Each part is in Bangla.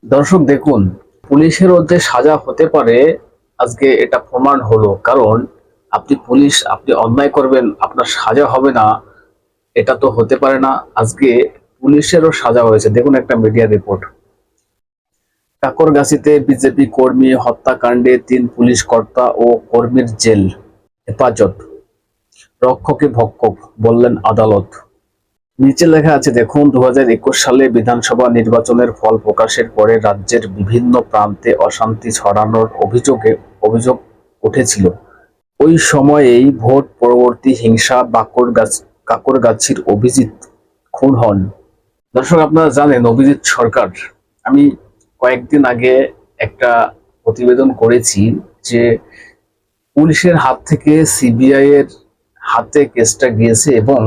দর্শক দেখুন, পুলিশেরও যে সাজা হতে পারে আজকে এটা প্রমাণ হলো। কারণ আপনি অন্যায় করবেন, আপনার সাজা হবে না, এটা তো হতে পারে না। আজকে পুলিশেরও সাজা হয়েছে। দেখুন একটা মিডিয়া রিপোর্ট। কাকরগাছিতে বিজেপি কর্মী হত্যাকাণ্ডে ৩ পুলিশ কর্তা ও কর্মীর জেল হেফাজত, রক্ষকে ভক্ষক, বললেন আদালত। নিচে লেখা আছে দেখুন, 2021 সালে বিধানসভা নির্বাচনের ফল প্রকাশের পরে রাজ্যের বিভিন্ন প্রান্তে অশান্তি ছড়ানোর অভিযোগ উঠেছিল। ওই সময়েই ভোট পরবর্তী হিংসা কাকরগাছির অভিজিৎ খুন হন। দর্শক আপনারা জানেন অভিজিৎ সরকার, আমি কয়েকদিন আগে একটা প্রতিবেদন করেছি যে পুলিশের হাত থেকে সিবিআই এর হাতে কেসটা গিয়েছে এবং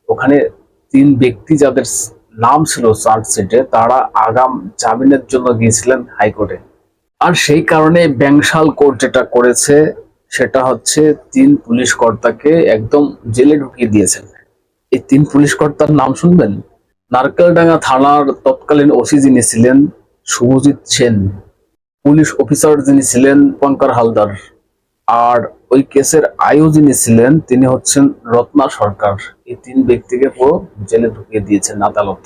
ওখানে ৩ ব্যক্তি যাদের নাম ছিল চার্জশিটে তারা আগাম জামিনের জন্য গিয়েছিলেন হাইকোর্টে। আর সেই কারণে ব্যাংশাল কোর্ট যেটা করেছে সেটা হচ্ছে ৩ পুলিশ কর্তাকে একদম জেলে ঢুকিয়ে দিয়েছেন। এই ৩ পুলিশ কর্তার নাম শুনবেন। নারকেলডাঙ্গা থানার তৎকালীন ওসি যিনি ছিলেন শুভজিৎ সেন, পুলিশ অফিসার যিনি ছিলেন পঙ্কর হালদার, আর ওই কেসের আইও যিনি ছিলেন তিনি হচ্ছেন রত্না সরকার। এই ৩ ব্যক্তিকে পুরো জেলে ঢুকিয়ে দিয়েছেন আদালত।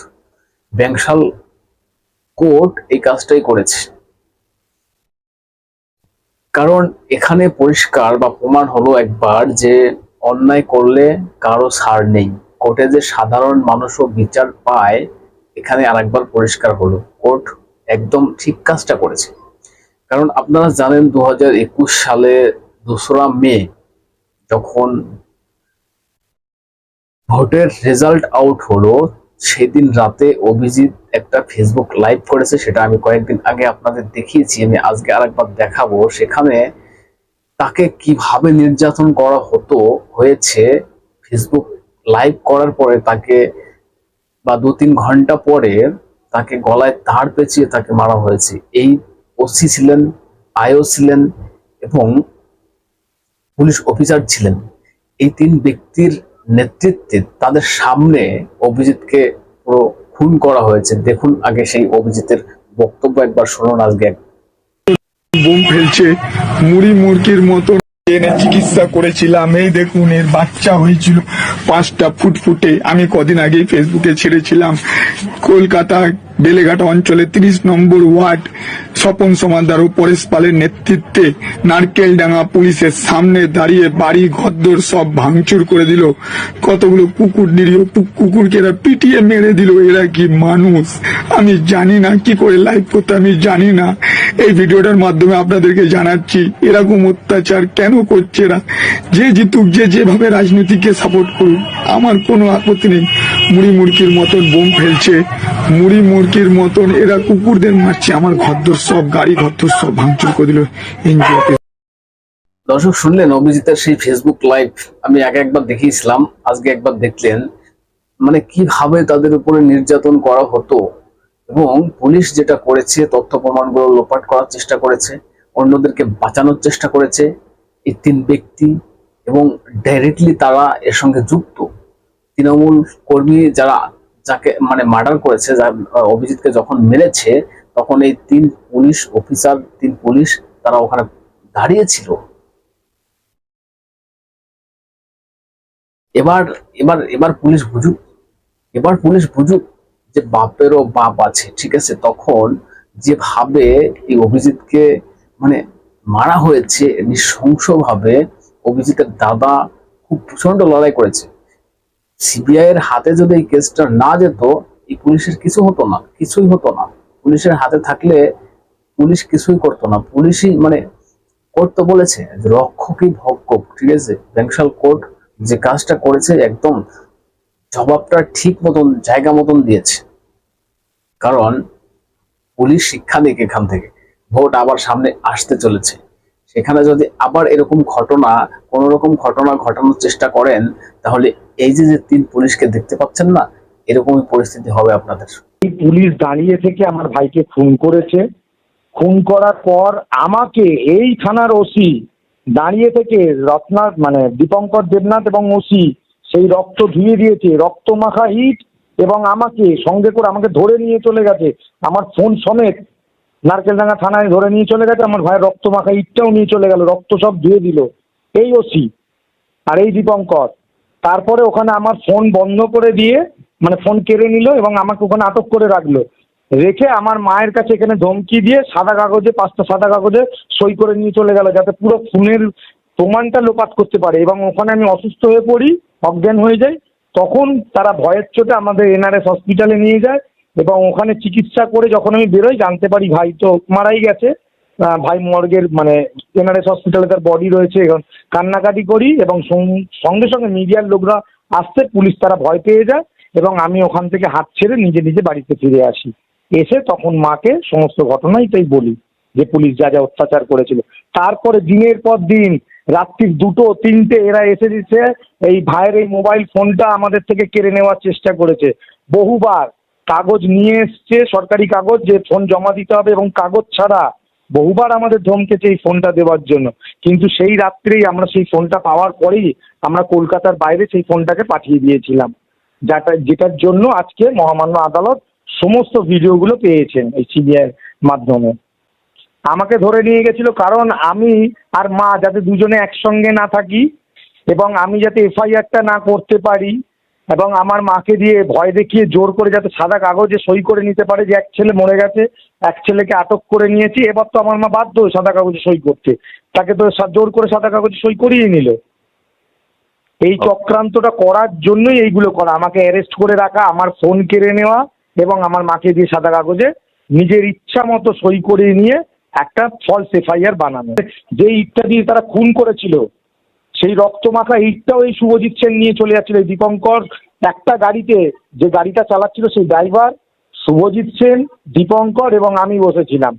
ব্যাংশাল কোর্ট এই কাজটাই করেছে। কারণ এখানে পরিষ্কার বা প্রমাণ হলো একবার যে অন্যায় করলে কারো ছাড় নেই। কোর্টে যে সাধারণ মানুষও বিচার পায়, এখানে আরেকবার পরিষ্কার হলো কোর্ট একদম ঠিক কাজটা করেছে। কারণ আপনারা জানেন 2021 সালে 2রা মে যখন ভোটের রেজাল্ট আউট হলো, সেদিন রাতে অভিজিৎ একটা ফেসবুক লাইভ করেছে। সেটা আমি কয়েকদিন আগে আপনাদের দেখিয়েছি, আমি আজকে আরেকবার দেখাবো। সেখানে তাকে কিভাবে নির্যাতন করা হয়েছে ফেসবুক লাইভ করার পরে তাকে, বা 2-3 ঘন্টা পরে তাকে গলায় তার পেঁচিয়ে তাকে মারা হয়েছে। এই ওসি ছিলেন, আইও ছিলেন এবং পুলিশ অফিসার ছিলেন। এই ৩ ব্যক্তির নেতৃত্বে তাদের সামনে অভিজিৎকে পুরো খুন করা হয়েছে। দেখুন আগে সেই অভিজিতের বক্তব্য একবার শুনুন। আজকে বোম ফেলছে, মুড়ি মুরগির মতো এনে চিকিৎসা করেছিলাম। এই দেখুন, এর বাচ্চা হয়েছিল 5টা ফুটফুটে। আমি কদিন আগে ফেসবুকে ছেড়েছিলাম। কলকাতা বেলেঘাট অঞ্চলে 30 নম্বর ওয়ার্ড স্বপন সমাদার ও পরেশ পালের নেতৃত্বে নারকেলডাঙ্গা পুলিশের সামনে দাঁড়িয়ে বাড়ি ঘরদোর সব ভাঙচুর করে দিল। কতগুলো কুকুর, নিরীহ কুকুরকে এরা পিটিয়ে মেরে দিল। এরা কি মানুষ? আমি জানি না কি করে লাইভ করতে, আমি জানি না। এই ভিডিওটার মাধ্যমে আপনাদেরকে জানাচ্ছি এরকম অত্যাচার কেন করছে এরা। যে জিতুক, যে যেভাবে রাজনীতিকে সাপোর্ট করুক, আমার কোনো আপত্তি নেই। মুড়ি মুরগির মতন বোম ফেলছে, মুড়ি মুরগির মতন এরা কুকুরদের মারছে। আমার ঘরদোর সব, গাড়ি ঘরদোর সব ভাঙচুর করে দিল। দর্শক শুনলেন অভিজিতের সেই ফেসবুক লাইভ, আমি আগে একবার দেখিয়েছিলাম, আজকে একবার দেখলেন। মানে কিভাবে তাদের উপরে নির্যাতন করা হতো এবং পুলিশ যেটা করেছে, তথ্য প্রমাণগুলো লোপাট করার চেষ্টা করেছে, অন্যদেরকে বাঁচানোর চেষ্টা করেছে এই ৩ ব্যক্তি। এবং ডাইরেক্টলি তারা এর সঙ্গে যুক্ত। তৃণমূল কর্মী যারা, যাকে মানে মার্ডার করেছে, অভিজিৎকে যখন মেরেছে, তখন এই ৩ পুলিশ অফিসার, ৩ পুলিশ তারা ওখানে দাঁড়িয়েছিল। এবার এবার এবার পুলিশ বুঝুক, যে বাপেরও বাপ আছে, ঠিক আছে। তখন যেভাবে এই অভিজিৎকে মানে মারা হয়েছে নৃশংসভাবে, অভিজিতের দাদা খুব প্রচন্ড লড়াই করেছে। সিবিআই এর হাতে যদি এই কেসটা না যেত, এই পুলিশের কিছু হতো না, কিছুই হতো না। পুলিশের হাতে থাকলে পুলিশ কিছুই করতো না। পুলিশই মানে কোর্ট তো বলেছে যে রক্ষকই ভক্ষক, ঠিক আছে। ব্যাংশাল কোর্ট যে কাজটা করেছে একদম জবাবটা ঠিক মতন জায়গা মতন দিয়েছে। কারণ পুলিশ শিক্ষা দিক এখান থেকে। ভোট আবার সামনে আসতে চলেছে, সেখানে যদি আবার এরকম ঘটনা, কোন রকম ঘটনা ঘটানোর চেষ্টা করেন, তাহলে এই যে যে ৩ পুলিশকে দেখতে পাচ্ছেন না, এরকমই পরিস্থিতি হবে আপনাদের। পুলিশ দাঁড়িয়ে থেকে আমার ভাইকে খুন করেছে। খুন করার পর আমাকে এই থানার ওসি দাঁড়িয়ে থেকে রত্না মানে দীপঙ্কর দেবনাথ এবং ওসি সেই রক্ত ধুয়ে দিয়েছে, রক্ত মাখা ইট, এবং আমাকে সঙ্গে করে আমাকে ধরে নিয়ে চলে গেছে। আমার ফোন সমেত নারকেলডাঙ্গা থানায় ধরে নিয়ে চলে গেছে, আমার ভাইয়ের রক্ত মাখা ইটটাও নিয়ে চলে গেল, রক্ত সব ধুয়ে দিল এই ওসি আর এই দীপঙ্কর। তারপরে ওখানে আমার ফোন বন্ধ করে দিয়ে, মানে ফোন কেড়ে নিল এবং আমাকে ওখানে আটক করে রাখলো, রেখে আমার মায়ের কাছে এখানে ধমকি দিয়ে সাদা কাগজে 5টা সাদা কাগজে সই করে নিয়ে চলে গেল, যাতে পুরো খুনের প্রমাণটা লোপাট করতে পারে। এবং ওখানে আমি অসুস্থ হয়ে পড়ি, অজ্ঞান হয়ে যাই, তখন তারা ভয়ের চোটে আমাদের এনআরএস হসপিটালে নিয়ে যায় এবং ওখানে চিকিৎসা করে যখন আমি বেরোই জানতে পারি ভাই তো মারাই গেছে। ভাই মর্গের মানে এনআরএস হসপিটালে তার বডি রয়েছে। এখন কান্নাকাটি করি এবং সঙ্গে সঙ্গে মিডিয়ার লোকরা আসতে পুলিশ তারা ভয় পেয়ে যায় এবং আমি ওখান থেকে হাত ছেড়ে নিজে নিজে বাড়িতে ফিরে আসি। এসে তখন মাকে সমস্ত ঘটনাই তাই বলি যে পুলিশ যা যা অত্যাচার করেছিল। তারপরে দিনের পর দিন রাত্রির 2টো 3টে এরা এসে দিচ্ছে, এই ভাইয়ের এই মোবাইল ফোনটা আমাদের থেকে কেড়ে নেওয়ার চেষ্টা করেছে। বহুবার কাগজ নিয়ে এসছে, সরকারি কাগজ, যে ফোন জমা দিতে হবে এবং কাগজ ছাড়া বহুবার আমাদের ধমকেছে এই ফোনটা দেওয়ার জন্য। কিন্তু সেই রাত্রেই আমরা সেই ফোনটা পাওয়ার পরেই আমরা কলকাতার বাইরে সেই ফোনটাকে পাঠিয়ে দিয়েছিলাম, যেটার জন্য আজকে মহামান্য আদালত সমস্ত ভিডিওগুলো পেয়েছেন এই সিবিআই মাধ্যমে। আমাকে ধরে নিয়ে গেছিল কারণ আমি আর মা যাতে দুজনে একসঙ্গে না থাকি এবং আমি যাতে এফআইআরটা না করতে পারি এবং আমার মাকে দিয়ে ভয় দেখিয়ে জোর করে যাতে সাদা কাগজে সই করে নিতে পারে যে এক ছেলে মরে গেছে, এক ছেলেকে আটক করে নিয়েছি। এবার তো আমার মা বাধ্য সাদা কাগজে সই করতে, তাকে তো জোর করে সাদা কাগজে সই করিয়ে নিল। এই চক্রান্তটা করার জন্যই এইগুলো করা, আমাকে অ্যারেস্ট করে রাখা, আমার ফোন কেড়ে নেওয়া এবং আমার মাকে দিয়ে সাদা কাগজে নিজের ইচ্ছা মতো সই করে নিয়ে একটা ফলস এফআইআর বানানো। যে ইটটা দিয়ে তারা খুন করেছিল সেই রক্তমাখা ইটটাও এই শুভজিৎ সেন নিয়ে চলে যাচ্ছিল। এই দীপঙ্কর একটা গাড়িতে, যে গাড়িটা চালাচ্ছিল সেই ড্রাইভার শুভজিৎ সেন, দীপঙ্কর এবং আমি বসেছিলাম।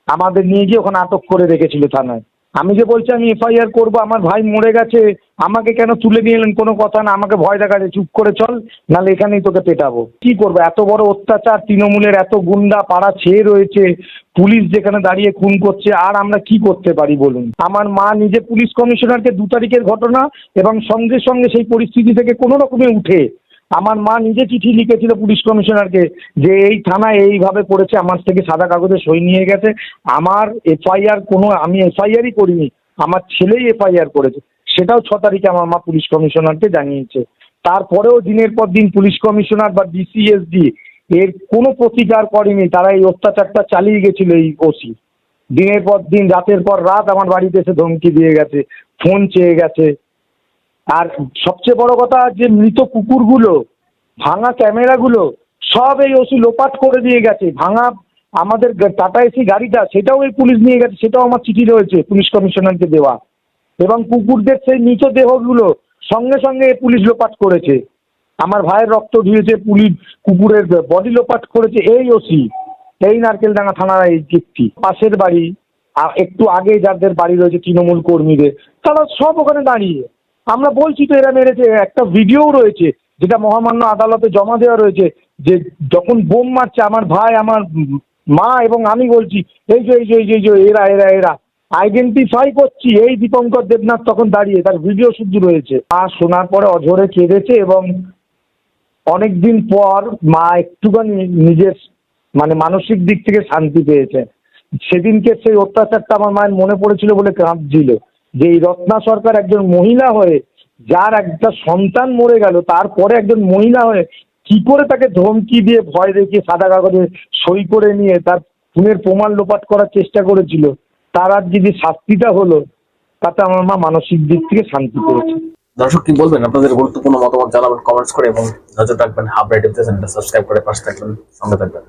আমাদের নিয়ে গিয়ে ওখানে আটক করে রেখেছিল থানায়। আমি যে বলছি আমি এফআইআর করবো, আমার ভাই মরে গেছে, আমাকে কেন তুলে নিয়ে এলেন? কোনো কথা না, আমাকে ভয় দেখাচ্ছে, চুপ করে চল, নাহলে এখানেই তোকে পেটাবো। কি করবো? এত বড় অত্যাচার, তৃণমূলের এত গুন্ডা পাড়া ছেয়ে রয়েছে, পুলিশ যেখানে দাঁড়িয়ে খুন করছে, আর আমরা কি করতে পারি বলুন? আমার মা নিজে পুলিশ কমিশনারকে 2 তারিখের ঘটনা এবং সঙ্গে সঙ্গে সেই পরিস্থিতি থেকে কোনো রকমে উঠে আমার মা নিজে চিঠি লিখেছিল পুলিশ কমিশনারকে যে এই থানায় এইভাবে করেছে, আমার থেকে সাদা কাগজে সই নিয়ে গেছে। আমার এফআইআর আমি এফআইআরই করিনি, আমার ছেলেই এফআইআর করেছে। সেটাও 6 তারিখে আমার মা পুলিশ কমিশনারকে জানিয়েছে। তারপরেও দিনের পর দিন পুলিশ কমিশনার বা ডিসিএসডি এর কোনো প্রতিকার করেনি, তারা এই অত্যাচারটা চালিয়ে গেছিল। এই ওসি দিনের পর দিন, রাতের পর রাত আমার বাড়িতে এসে ধমকি দিয়ে গেছে, ফোন চেয়ে গেছে। আর সবচেয়ে বড় কথা, যে মৃত কুকুরগুলো, ভাঙা ক্যামেরাগুলো সব এই ওসি লোপাট করে দিয়ে গেছে। ভাঙা আমাদের টাটা এসি গাড়িটা, সেটাও এই পুলিশ নিয়ে গেছে, সেটাও আমার চিঠি রয়েছে পুলিশ কমিশনারকে দেওয়া। এবং কুকুরদের সেই মৃতদেহগুলো সঙ্গে সঙ্গে পুলিশ লোপাট করেছে। আমার ভাইয়ের রক্ত ধুয়েছে পুলিশ, কুকুরের বডি লোপাট করেছে এই ওসি, এই নারকেলডাঙ্গা থানার এই কীর্তি। পাশের বাড়ি একটু আগে যাদের বাড়ি রয়েছে তৃণমূল কর্মীদের, তারা সব ওখানে দাঁড়িয়ে, আমরা বলছি তো এরা মেরেছে, একটা ভিডিও রয়েছে যেটা মহামান্য আদালতে জমা দেওয়া রয়েছে, যে যখন বোম মারছে আমার ভাই, আমার মা এবং আমি বলছি এই যে এই যে এই যে এই যে এরা এরা এরা আইডেন্টিফাই করছি, এই দীপঙ্কর দেবনাথ তখন দাঁড়িয়ে, তার ভিডিও শুদ্ধ রয়েছে। আর শোনার পরে অঝরে কেঁদেছে এবং অনেকদিন পর মা একটুখানি নিজের মানে মানসিক দিক থেকে শান্তি পেয়েছে। সেদিনকে সেই অত্যাচারটা আমার মায়ের মনে পড়েছিল বলে কাঁদছিল, যে এই রত্না সরকার একজন মহিলা হয়ে, যার একটা সন্তান মরে গেল, তারপরে একজন মহিলা হয়ে কি করে তাকে ধমকি দিয়ে ভয় দেখিয়ে সাদা কাগজে সই করে নিয়ে তার খুনের প্রমাণ লোপাট করার চেষ্টা করেছিল, তার আর যদি শাস্তিটা হলো, তাতে আমার মা মানসিক দিক থেকে শান্তি পেয়েছে। দর্শক কি বলবেন? আপনাদের গুরুত্বপূর্ণ মতামত জানাবেন কমেন্টস করে এবং নজর রাখবেন হাব রেডিও চ্যানেলটা সাবস্ক্রাইব করে পাশে থাকবেন, সঙ্গে থাকবেন।